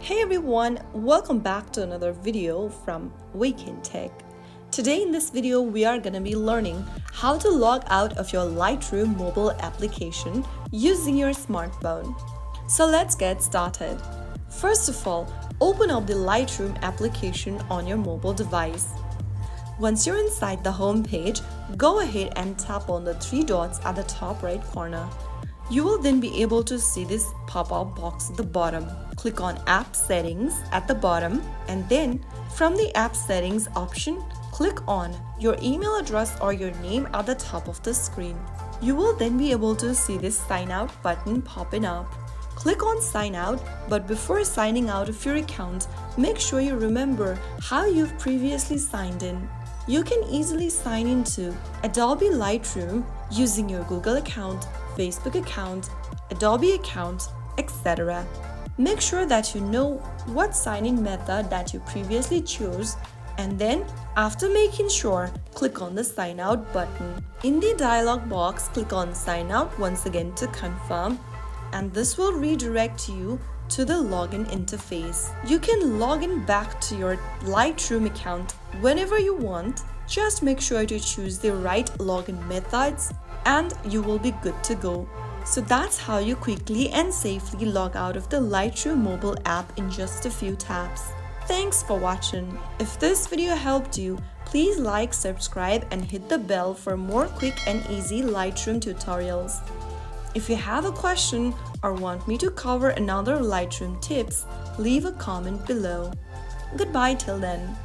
Hey everyone, welcome back to another video from Wake&Tech. Today in this video, we are going to be learning how to log out of your Lightroom mobile application using your smartphone. So let's get started. First of all, open up the Lightroom application on your mobile device. Once you're inside the home page, go ahead and tap on the three dots at the top right corner. You will then be able to see this pop-up box at the bottom. Click on App Settings at the bottom, and then from the App Settings option, click on your email address or your name at the top of the screen. You will then be able to see this Sign Out button popping up. Click on Sign Out, but before signing out of your account, make sure you remember how you've previously signed in. You can easily sign into Adobe Lightroom using your Google account, Facebook account, Adobe account, etc. Make sure that you know what sign-in method that you previously chose, and then after making sure, click on the Sign Out button. In the dialog box, click on Sign Out once again to confirm, and this will redirect you to the login interface. You can log in back to your Lightroom account whenever you want. Just make sure to choose the right login methods and you will be good to go. So that's how you quickly and safely log out of the Lightroom mobile app in just a few taps. Thanks for watching. If this video helped you, please like, subscribe and hit the bell for more quick and easy Lightroom tutorials. If you have a question or want me to cover another Lightroom tips, leave a comment below. Goodbye till then.